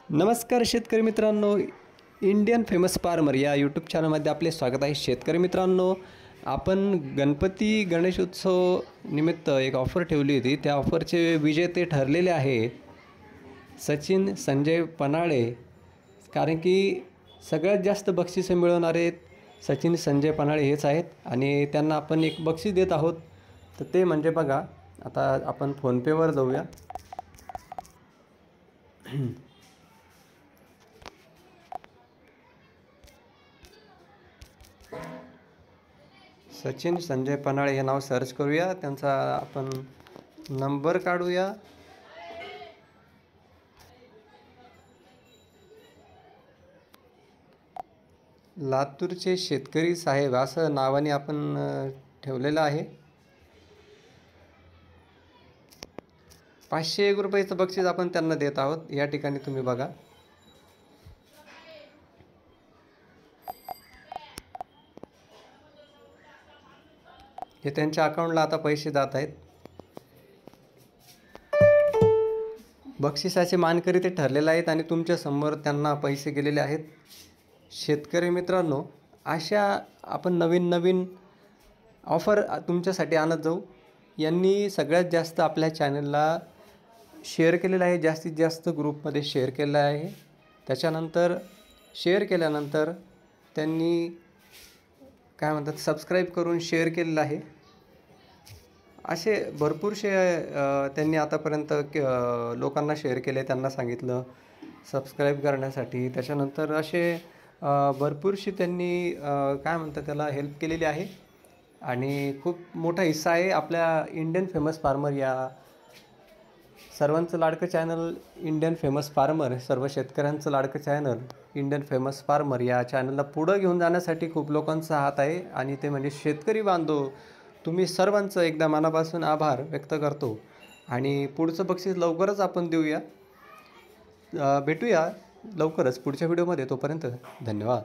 नमस्कार शेतकरी मित्रांनो, इंडियन फेमस फार्मर या यूट्यूब चॅनलमध्ये आपले स्वागत आहे. शेतकरी मित्रांनो, आपण गणपती गणेशोत्सव निमित्त एक ऑफर ठेवली होती. त्या ऑफरचे विजेते ठरलेले आहे सचिन संजय पनाळे. कारण की सगळ्यात जास्त बक्षिसे मिळवणारे सचिन संजय पनाळे हेच आहेत आणि त्यांना आपण एक बक्षीस देत आहोत. तर ते म्हणजे बघा, आता आपण फोनपेवर जाऊया. सचिन संजय पनाळे हे नाव सर्च करूया. त्यांचा आपण नंबर काढूया. लातूरचे शेतकरी साहेब असं नावाने आपण ठेवलेलं आहे. 501 रुपयाचं बक्षीस आपण त्यांना देत आहोत. या ठिकाणी तुम्ही बघा. हे त्यांच्या अकाउंटला आता पैसे जात आहेत. बक्षिसाचे मानकरी ते ठरलेले आहेत आणि तुमच्या समोर त्यांना पैसे गेलेले आहेत. शेतकरी मित्रांनो, अशा आपण नवीन ऑफर तुमच्यासाठी आणत जाऊ. यांनी सगळ्यात जास्त आपल्या चॅनलला शेअर केलेलं आहे, जास्तीत जास्त ग्रुपमध्ये शेअर केलं आहे. त्याच्यानंतर शेअर केल्यानंतर त्यांनी काय म्हणतात, सबस्क्राईब करून शेअर केलेलं आहे. असे भरपूरसे त्यांनी आतापर्यंत लोकांना शेअर केले, त्यांना सांगितलं सबस्क्राईब करण्यासाठी. त्याच्यानंतर असे भरपूरशी त्यांनी काय म्हणतात त्याला हेल्प केलेली आहे आणि खूप मोठा हिस्सा आहे आपल्या इंडियन फेमस फार्मर या सर्वांचं लाडकं चॅनल. इंडियन फेमस फार्मर, सर्व शेतकऱ्यांचं लाडकं चॅनल इंडियन फेमस फार्मर या चॅनलला पुढं घेऊन जाण्यासाठी खूप लोकांचा हात आहे आणि ते म्हणजे शेतकरी बांधव. तुम्ही सर्वांचं एकदा मनापासून आभार व्यक्त करतो आणि पुढचं बक्षीस लवकरच आपण देऊया. भेटूया लवकरच पुढच्या व्हिडिओमध्ये. तोपर्यंत धन्यवाद.